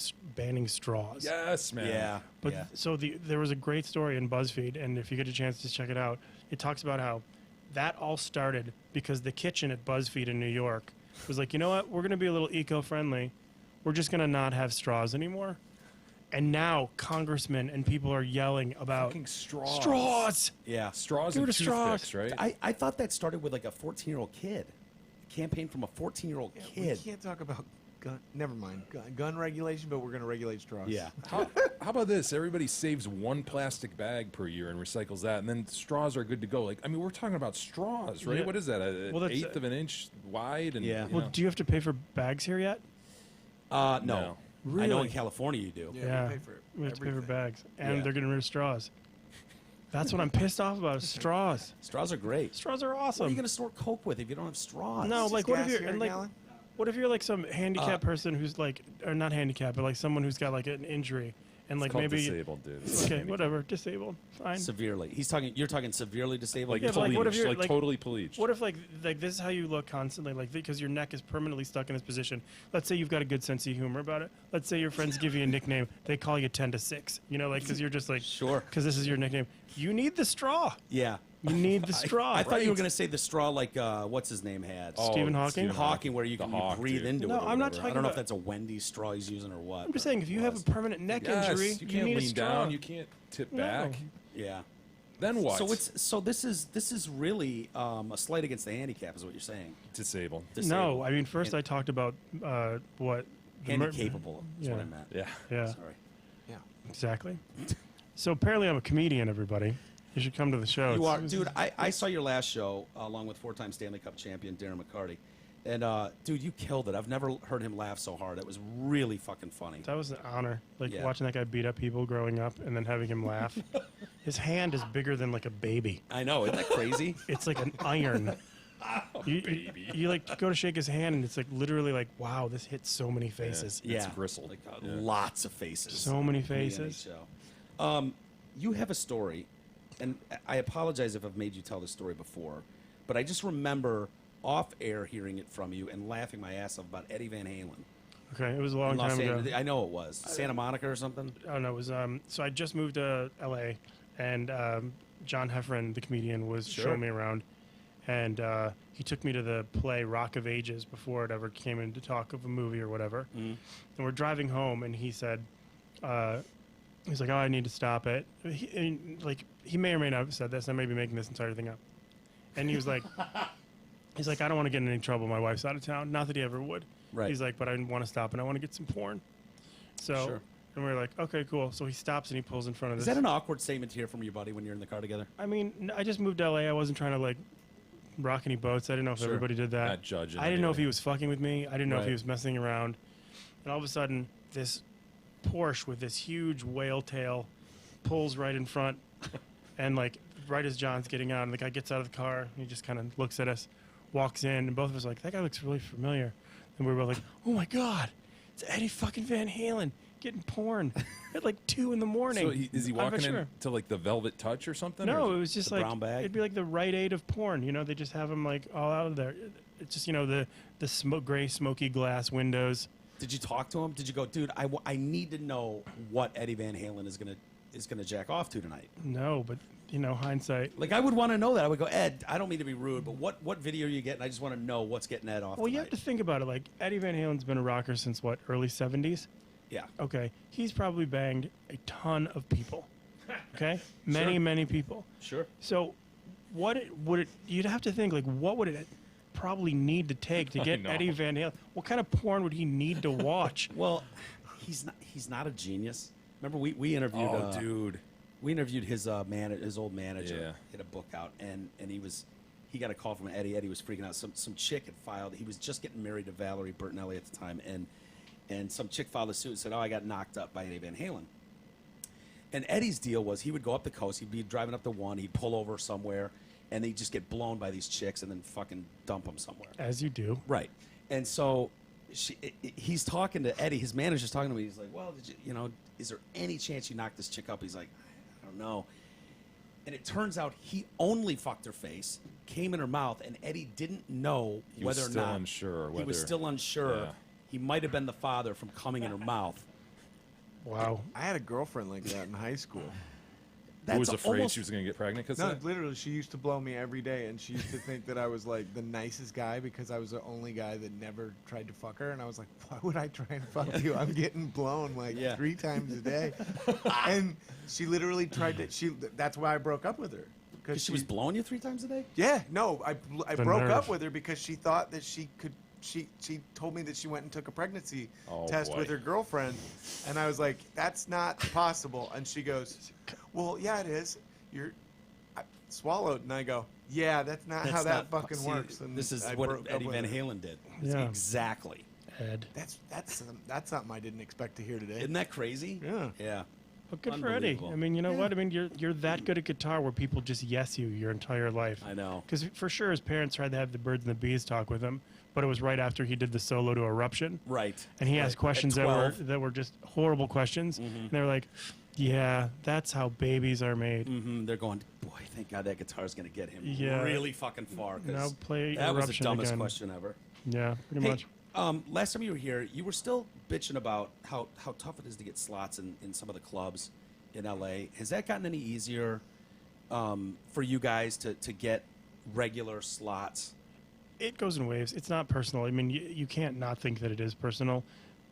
straws. Yes, man. Yeah. But yeah. so there was a great story in BuzzFeed, and if you get a chance to check it out, it talks about how that all started because the kitchen at BuzzFeed in New York was like, you know what, we're going to be a little eco-friendly. We're just going to not have straws anymore. And now congressmen and people are yelling about Fucking straws. straws. Yeah. Straws Get and rid of straws. toothpicks, right? I thought that started with like a 14-year-old kid. A campaign from a 14-year-old We kid. can't talk about gun. Never mind gun regulation, but we're going to regulate straws. Yeah. How about this? Everybody saves one plastic bag per year and recycles that, and then straws are good to go. Like, I mean, we're talking about straws, right? Yeah. What is that? An Well, that's- eighth of an inch wide? And Yeah. you Well, know. do you have to pay for bags here yet? No. No. I know in Really? California you do. Yeah, we pay for We have to pay for everything. bags. And Yeah. they're getting rid of straws. That's what I'm pissed off about, is straws. Straws are great. Straws are What are awesome. you going to store Coke with if you don't have straws? No, Is like this what if gas you're here and a like gallon? what if you're like some handicapped person who's like, or not handicapped, but like someone who's got like an injury and It's like called maybe disabled, dude. It's okay, not whatever, disabled, fine. Severely. You're talking severely disabled? Like Yeah, but, like, what if Paleach, you're, like like- totally Paleach. What if like this is how you look constantly, like because your neck is permanently stuck in this position? Let's say you've got a good sense of humor about it. Let's say your friends give you a nickname, they call you 10 to 6. You know, like because you're just like Sure. because this is your nickname. You need the straw. Yeah. You need the straw. I thought you were right? going to say the straw like, what's his name had? Oh, Stephen Hawking? Stephen Hawking, where you The can Hawk, breathe dude. into No, it. Or I'm not whatever. talking I don't know if about- that's a Wendy's straw he's using or what. I'm just saying, if you have a permanent neck Yes, injury, you can't need a lean straw. down. You can't tip No. back. Yeah. Then what? So this is really a slight against the handicap, is what you're saying. disabled. No, Disabled. I mean first I talked about what the mer- Handicapable is what Yeah. I meant. Yeah. Yeah, Sorry. Yeah. exactly. So apparently I'm a comedian. Everybody, you should come to the show. You It's- are, dude. I saw your last show along with four-time Stanley Cup champion Darren McCarty, and dude, you killed it. I've never heard him laugh so hard. It was really fucking funny. That was an honor. Like Yeah. watching that guy beat up people growing up and then having him laugh. His hand is bigger than like a baby. I know, isn't that crazy? It's like an iron. You like go to shake his hand and it's like literally like, wow, this hits so many faces. It's bristled. Like, Yeah. lots of faces. So many in the faces. NHL. You have a story, and I apologize if I've made you tell this story before, but I just remember off air hearing it from you and laughing my ass off about Eddie Van Halen. Okay, it was a in long Los time ago. Angeles. I know it was Santa Monica or something. Oh no, it was so I just moved to LA and John Heffron, the comedian, was Sure. showing me around and he took me to the play Rock of Ages before it ever came into talk of a movie or whatever. Mhm. And we're driving home and he said he's like, "Oh, I need to stop it." He may or may not have said this. I may be making this entire thing up. And he was like he's like, "I don't want to get in any trouble. My wife's out of town." Not that he ever would. Right. He's like, "But I want to stop and I want to get some porn." So, Sure. and we're like, "Okay, cool." So he stops and he pulls in front of Is this. that an awkward statement to hear from your buddy when you're in the car together? I mean, I just moved to LA. I wasn't trying to like rock any boats. I didn't know if Sure. everybody did that. Not judging I didn't know if he anything. was fucking with me. I didn't know if he Right. was messing around. And all of a sudden, this Porsche with this huge whale tail pulls right in front, and like right as John's getting out, and the guy gets out of the car. He just kind of looks at us, walks in, and both of us are like, "That guy looks really familiar." And we were both like, "Oh my god, it's Eddie fucking Van Halen getting porn at like 2 in the morning." So is he I'm walking not sure. into like the Velvet Touch or something? No, or it is was just the like brown bag? it'd be like the Rite Aid of porn. You know, they just have him like all out of there. It's just the gray smoky glass windows. Did you talk to him? Did you go, dude? I need to know what Eddie Van Halen is gonna jack off to tonight. No, but hindsight. Like I would want to know that. I would go, Ed. I don't mean to be rude, but what video are you getting? I just want to know what's getting Ed off. Well, you tonight. have to think about it. Like Eddie Van Halen's been a rocker since what, early 70s? Yeah. Okay, he's probably banged a ton of people. Okay, many Sure. many people. Sure. So, you'd have to think like, what would it probably need to take to get know. Eddie Van Halen? What kind of porn would he need to watch? Well, he's not a genius. Remember we interviewed. Oh, dude. We interviewed his his old manager. Yeah. He had a book out, and he got a call from Eddie. Eddie was freaking out. Some chick had filed. He was just getting married to Valerie Bertinelli at the time, and some chick filed a suit and said, "Oh, I got knocked up by Eddie Van Halen." And Eddie's deal was he would go up the coast. He'd be driving up the one. He'd pull over somewhere, and they'd just get blown by these chicks and then fucking dump them somewhere. As you do. Right. And so he's talking to Eddie. His manager's talking to me. He's like, well, is there any chance you knock this chick up? He's like, I don't know. And it turns out he only fucked her face, came in her mouth, and Eddie didn't know He was whether or still not. unsure He was whether- still unsure. Yeah. He might have been the father from coming in her mouth. Wow. I had a girlfriend like that in high school. Who was That's afraid almost- she was going to get pregnant because No, literally, she used to blow me every day, and she used to think that I was like the nicest guy because I was the only guy that never tried to fuck her. And I was like, why would I try and fuck you? I'm getting blown like Yeah. 3 times a day. And she literally tried to. That's why I broke up with her. Because she was blowing you 3 times a day? Yeah, no, I The broke nerve. up with her because she thought that she could. She told me that she went and took a pregnancy Oh, test boy. with her girlfriend, and I was like, "That's not possible." And she goes, "Well, yeah, it is. I swallowed." And I go, "Yeah, that's not how that fucking see, works." And this is I what broke up Eddie with Van her. Halen did. It's Yeah. Exactly. Ed. That's something I didn't expect to hear today. Isn't that crazy? Yeah. Yeah. Well, good for Eddie. Unbelievable. I mean, you know what? I mean, you're that good at guitar where people just yes you your entire life. I know. Because for sure his parents tried to have the birds and the bees talk with him, but it was right after he did the solo to Eruption. Right. And he Right. asked questions At that 12. were just horrible questions. And they were like, yeah, that's how babies are made. They're going, boy, thank God that guitar's going to get him Yeah. really fucking far. 'Cause Now play that was the Eruption dumbest again. question ever. Yeah, pretty Hey, much. last time you were here, you were still bitching about how tough it is to get slots in some of the clubs in LA. Has that gotten any easier for you guys to get regular slots? It goes in waves. It's not personal. I mean, you can't not think that it is personal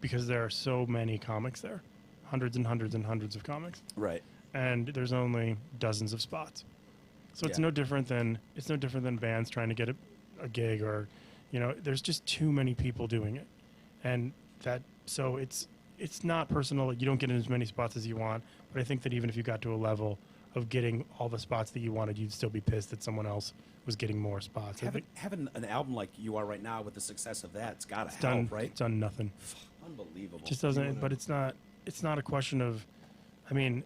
because there are so many comics there. Hundreds and hundreds and hundreds of comics. Right. And there's only dozens of spots. So it's Yeah. no different than bands trying to get a gig, or there's just too many people doing it. And so it's not personal. You don't get in as many spots as you want, but I think that even if you got to a level of getting all the spots that you wanted, you'd still be pissed that someone else was getting more spots. I think Having an album like you are right now with the success of that, it's got to it's help, done right? it's done nothing. Unbelievable. Just doesn't. But it's not a question of. I mean,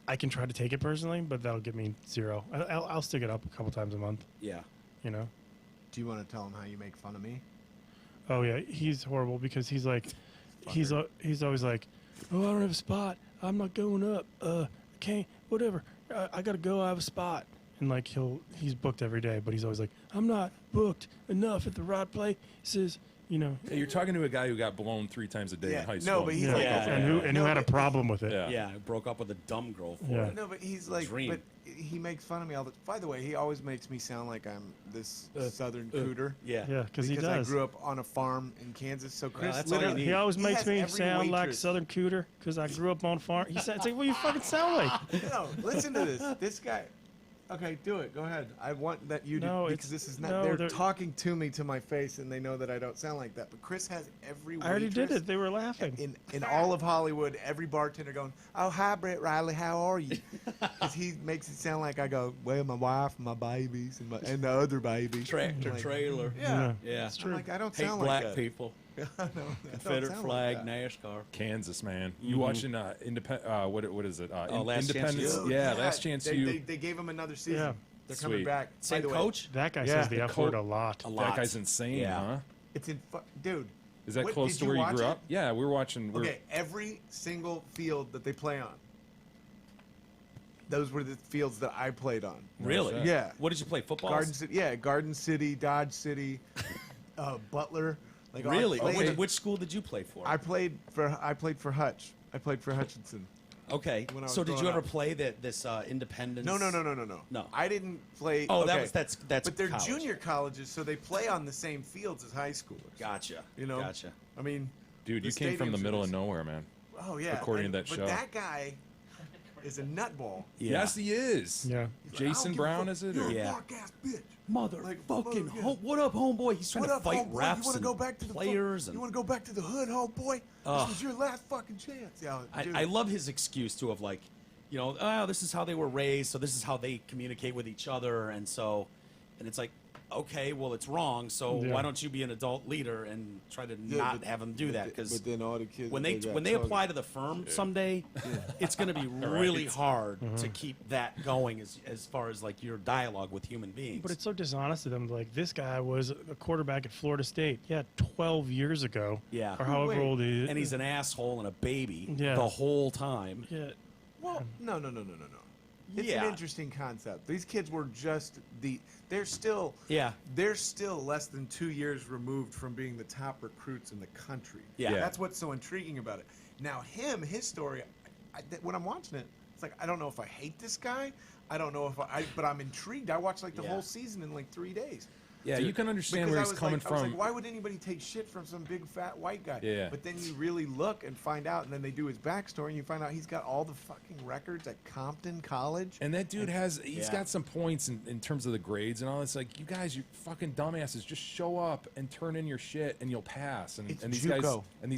I can try to take it personally, but that'll get me 0. I'll stick it up a couple times a month. Yeah. You know. Do you want to tell him how you make fun of me? Oh yeah, he's horrible because he's like, he's always like, oh, I don't have a spot. I'm not going up. I can't. Whatever. I gotta go. I have a spot. And like he's booked every day, but he's always like, I'm not booked enough at the right places. Hey, you're talking to a guy who got blown 3 times a day Yeah, in high no, school. but he's Yeah. like, Yeah. And who No, had a but- problem with it? Yeah. Yeah, I broke up with a dumb girl for Yeah. it. No, but he's like, Dream. but he makes fun of me all the. By the way, he always makes me sound like I'm this southern cooter. Yeah. Yeah, because he I does. grew up on a farm in Kansas. So Chris, that's all you literally, need. He always he makes has me every sound like waitress- Southern Cooter because I grew up on farm. He said, "It's like, what you fucking sound like." No, listen to this. This guy. Okay, do it. Go ahead. I want that you No, do it's- because this is not. no, they're they're- talking to me to my face, and they know that I don't sound like that. But Chris has every. I already did waitress it. They were laughing. in all of Hollywood, every bartender going, "Oh, hi, Brett Riley, how are you?" Because he makes it sound like I go, "Well, my wife, and my babies, and the other baby." Tractor Like, trailer. Yeah. Yeah. It's I'm true. like, I don't Hate sound black like that. people. I know, I don't Confederate sound flag, like that. NASCAR. Kansas, man. You watching what is it? Last Chance Independence. U? Yeah, Last Chance U. They gave him another season. Yeah. They're coming Sweet. back. By Same the way, coach? That guy Yeah, says the the F word a lot. A lot. That guy's insane, Yeah. huh? It's in, dude. Is that what- close did to where you watch grew it? up? Yeah, we were watching. Okay, every single field that they play on, those were the fields that I played on. Really? shit. Yeah. What did you play? Football? Garden City, Dodge City, Butler. Like, Really? I played, Which school did you play for? I played for Hutch. I played for Hutchinson. Okay. when I was So did you growing ever up. play this Independence? No. No. I didn't play. Oh, okay. that's But they're college. junior colleges, so they play on the same fields as high schoolers. Gotcha. You know. Gotcha. I mean, Dude, the you came from the stadiums are middle of just- nowhere, man. Oh yeah. According to that but show. that guy, is a nutball. Yeah. Yes, he is. Yeah. He's like, I don't Jason give a Brown, fuck. is it? You're Or? Yeah. a dark-ass bitch. Motherfucking yeah. what up, homeboy? He's trying What to up, fight homeboy? refs You want to and go back to the players. You And want to go back to the hood, homeboy? Ugh. This is your last fucking chance. Yeah, dude. I love his excuse too of like, you know, oh, this is how they were raised, so this is how they communicate with each other, and it's like, okay, well, it's wrong, so Yeah. why don't you be an adult leader and try to Yeah, not but- have them do that? Because But then all the kids when got they targeted. apply to the firm someday, it's going to be really hard to keep that going as far as like your dialogue with human beings. But it's so dishonest to them. Like, this guy was a quarterback at Florida State. Yeah, 12 years ago. Yeah. Or however Wait. old he is. and he's an asshole and a baby Yeah. the whole time. Yeah. Well, no. It's Yeah. an interesting concept. These kids were just they're still Yeah. they're still less than 2 years removed from being the top recruits in the country. Yeah. Yeah. That's what's so intriguing about it. Now his story, when I'm watching it, it's like I don't know if I hate this guy. I don't know if but I'm intrigued. I watched like the Yeah. whole season in like 3 days. Yeah, you can understand Because where I he's was coming like, I was from. like, why would anybody take shit from some big fat white guy? Yeah. But then you really look and find out, and then they do his backstory, and you find out he's got all the fucking records at Compton College. And that dude he's Yeah. got some points in terms of the grades and all. It's like, you guys, you fucking dumbasses, just show up and turn in your shit and you'll pass. And, It's these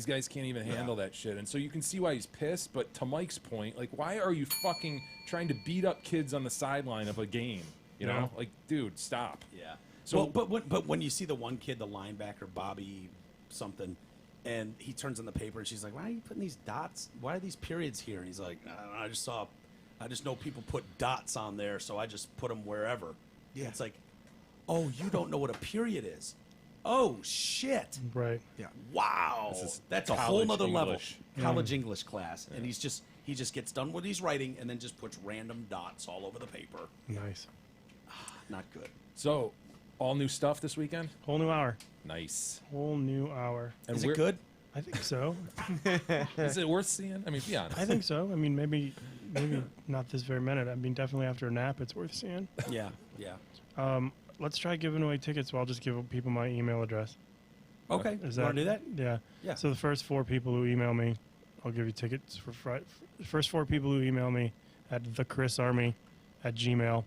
guys can't even handle that shit. And so you can see why he's pissed. But to Mike's point, like, why are you fucking trying to beat up kids on the sideline of a game? You know, like, dude, stop. Yeah. So- So, but when you see the one kid, the linebacker, Bobby something, and he turns in the paper and she's like, "Why are you putting these dots? Why are these periods here?" And he's like, "I don't know, I just know people put dots on there, so I just put them wherever." Yeah. It's like, oh, you don't know what a period is. Oh shit! Right. Yeah. Wow, This is that's a college whole nother English. level. College English class, and he just gets done what he's writing and then just puts random dots all over the paper. Nice. Not good. So, all new stuff this weekend? Whole new hour. Nice. Whole new hour. And Is it good? I think so. Is it worth seeing? I mean, be honest. I think so. I mean, maybe not this very minute. I mean, definitely after a nap, it's worth seeing. Yeah, yeah. Let's try giving away tickets. Well, I'll just give people my email address. Okay, Is you want to do that? Yeah. Yeah. So the first 4 people who email me, I'll give you tickets for Friday. First 4 people who email me at thechrisarmy@gmail,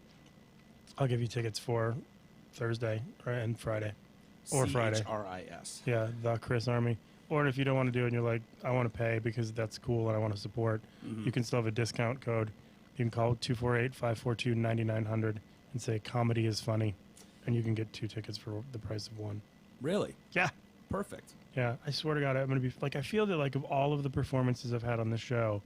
I'll give you tickets for Thursday and Friday. Or Friday. CHRIS. Yeah, the Chris Army. Or if you don't want to do it and you're like, I want to pay because that's cool and I want to support, you can still have a discount code. You can call 248-542-9900 and say comedy is funny, and you can get 2 tickets for the price of 1. Really? Yeah. Perfect. Yeah, I swear to God, I'm going to be like, I feel that like of all of the performances I've had on this show,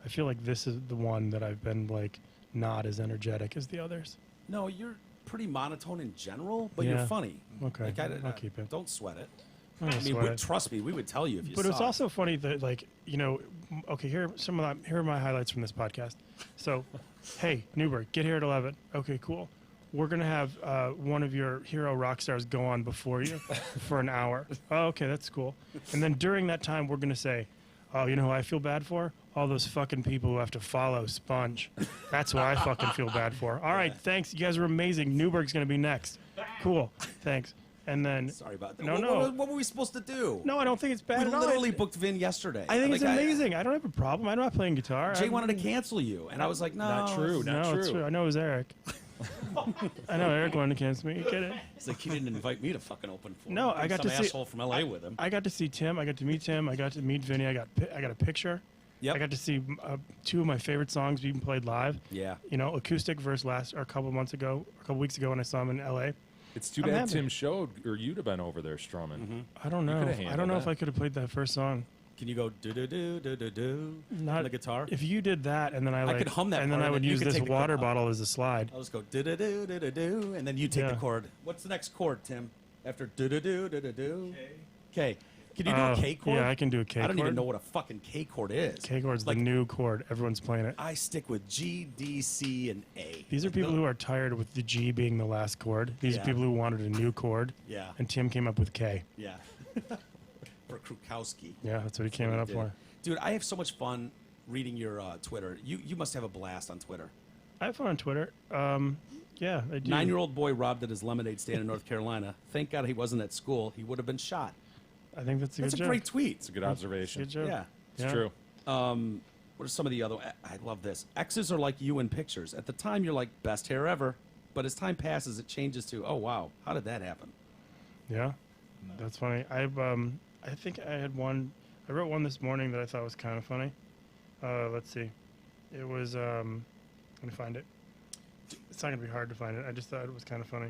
I feel like this is the one that I've been like not as energetic as the others. No, you're pretty monotone in general, but Yeah. you're funny. Okay, Like, I'll keep it. Don't sweat it. I'm gonna I mean, sweat it. trust me, we would tell you if you But saw it's it. also funny that, like, you know, okay, here are my highlights from this podcast. So, hey, Newberg, get here at 11. Okay, cool. We're gonna have one of your hero rock stars go on before you for an hour. Oh, okay, that's cool. And then during that time, we're gonna say, oh, you know who I feel bad for? All those fucking people who have to follow Sponge. That's what I fucking feel bad for. All right, thanks. You guys are amazing. Newberg's gonna be next. Cool. Thanks. And then Sorry about that. No, what, no. What were we supposed to do? no, I don't think it's bad we at all. literally booked Vin yesterday. I think Like, it's amazing. I don't have a problem. I'm not playing guitar. Jay I- wanted to cancel you, and I was like, no. Not true. No, Not it's true. true. I know it was Eric. I know Eric wanted to cancel me. You kidding? It's like he didn't invite me to fucking open for him. No, Bring I got some to see- asshole from LA with him. I got to see Tim. I got to meet Tim. I got to meet Vinny. I got a picture. Yep. I got to see 2 of my favorite songs being played live. Yeah. You know, acoustic verse a couple weeks ago when I saw him in L.A. It's too I'm bad happy. Tim showed, or you'd have been over there strumming. I don't know. could've I handled don't know if that. I could have played that first song. Can you go do do do do do do Not on the guitar? If you did that, and then I could hum that and then part, I and would then you use could this take the water chord. bottle as a slide. I'll just go do do do do do do, and then you take the Yeah. chord. What's the next chord, Tim? After do do do do do do. K. Can you do a K chord? Yeah, I can do a K I don't chord. even know what a fucking K chord is. K chord's like the new chord. Everyone's playing it. I stick with G, D, C, and A. These are people who are tired with the G being the last chord. These Yeah. are people who wanted a new chord. Yeah. And Tim came up with K. Yeah. For Krukowski. Yeah, that's what he came up Did. for. Dude, I have so much fun reading your Twitter. You must have a blast on Twitter. I have fun on Twitter. Yeah, I do. 9-year-old boy robbed at his lemonade stand in North Carolina. Thank God he wasn't at school. He would have been shot. I think that's a That's good a joke. great tweet. It's a good observation. Good joke. Yeah. It's true. What are some of the other? I love this. Exes are like you in pictures. At the time, you're like best hair ever, but as time passes, it changes to, oh wow, how did that happen? Yeah, that's funny. I think I had one. I wrote one this morning that I thought was kind of funny. Let's see. It was. Let me find it. It's not gonna be hard to find it. I just thought it was kind of funny.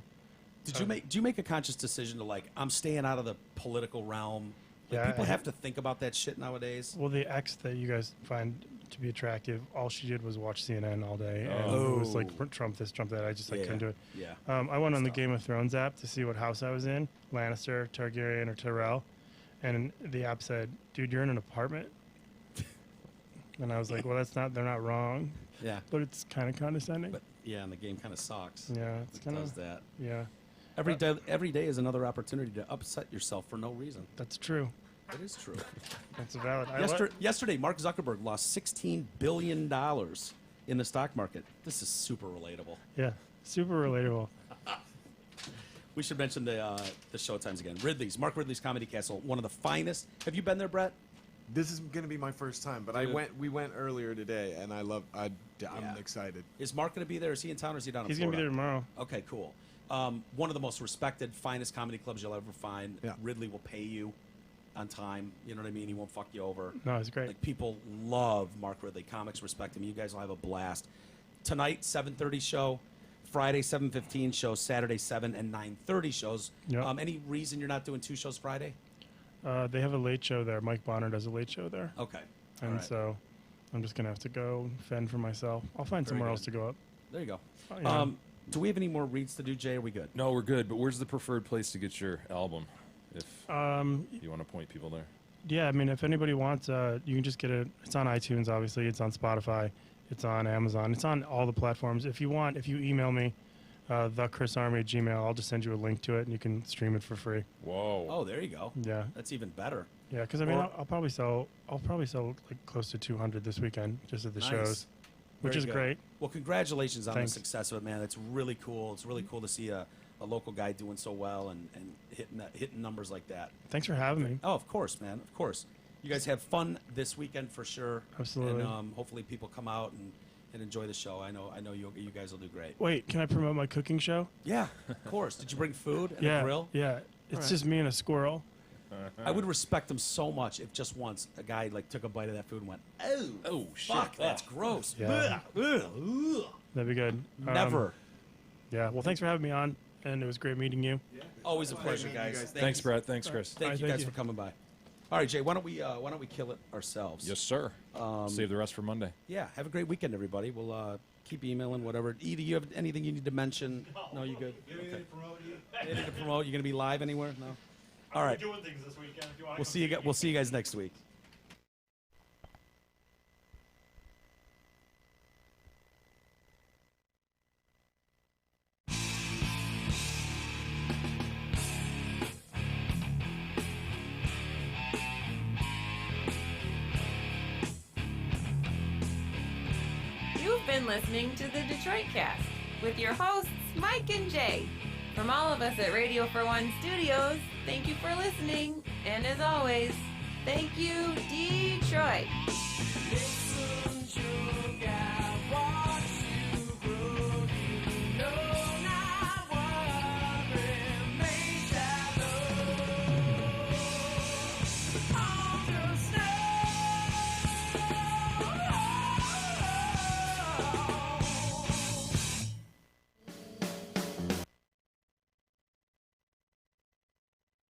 Do you make a conscious decision to like, I'm staying out of the political realm? Like, Yeah, people I- have to think about that shit nowadays. Well, the ex that you guys find to be attractive, all she did was watch CNN all day, and Oh. it was like Trump this, Trump that. I just couldn't do it. Yeah. I went on the Game of Thrones app to see what house I was in, Lannister, Targaryen, or Tyrell, and the app said, "Dude, you're in an apartment." And I was like, "Well, they're not wrong, Yeah. but it's kind of condescending." But yeah, and the game kind of sucks. Yeah, it's It kind does of that. yeah. Every day is another opportunity to upset yourself for no reason. That's true. It is true. That's valid. Yesterday, Mark Zuckerberg lost $16 billion in the stock market. This is super relatable. Yeah, super relatable. We should mention the show times again. Mark Ridley's Comedy Castle, one of the finest. Have you been there, Brett? This is going to be my first time, but Dude. we went earlier today, and I'm Yeah. excited. Is Mark going to be there? Is he in town or is he down in He's gonna be there Florida? tomorrow. Okay, cool. One of the most respected, finest comedy clubs you'll ever find. Yeah. Ridley will pay you on time. You know what I mean? He won't fuck you over. No, it's great. Like, people love Mark Ridley. Comics respect him. You guys will have a blast. Tonight, 7:30 show. Friday, 7:15 show. Saturday, 7 and 9:30 shows. Yep. Any reason you're not doing 2 shows Friday? They have a late show there. Mike Bonner does a late show there, Okay. and All right. so I'm just gonna have to go fend for myself. I'll find Very somewhere good. else to go up. There you go. Yeah. Do we have any more reads to do, Jay? Are we good? No, we're good. But where's the preferred place to get your album? If you want to point people there. Yeah, I mean, if anybody wants, you can just get it. It's on iTunes, obviously. It's on Spotify. It's on Amazon. It's on all the platforms. If you want, if you email me, thechrisarmy@gmail, I'll just send you a link to it, and you can stream it for free. Whoa. Oh, there you go. Yeah, That's even better. yeah. Because I mean, Or- I'll probably sell like close to 200 this weekend just at the Nice. shows, which Very is good. great. Well, congratulations on Thanks. the success of it, man. It's really cool. It's really cool to see a local guy doing so well and hitting numbers like that. Thanks for having me. Oh, of course, man. Of course. You guys have fun this weekend for sure. Absolutely. And hopefully people come out and enjoy the show. I know you guys will do great. Wait, can I promote my cooking show? Yeah, of course. Did you bring food and Yeah, a grill? yeah. It's right. just me and a squirrel. I would respect them so much if just once a guy like took a bite of that food and went, "Oh, shit. fuck, that's gross." Yeah. Ugh. That'd be good. Never. Yeah. Well, thanks for having me on, and it was great meeting you. Always a pleasure, meeting you guys. guys. Thanks, Brett. Thanks, Chris. Thank you Thank guys you. for coming by. All right, Jay. Why don't we kill it ourselves? Yes, sir. Save the rest for Monday. Yeah. Have a great weekend, everybody. We'll keep emailing, whatever. Edie, you have anything you need to mention? No, you good? Okay. Anything to promote? You gonna be live anywhere? No. All right. Doing things this weekend. If you want We'll see you. We'll see you guys next week. You've been listening to the Detroit Cast with your hosts, Mike and Jay. From all of us at Radio for One Studios, thank you for listening. And as always, thank you, Detroit.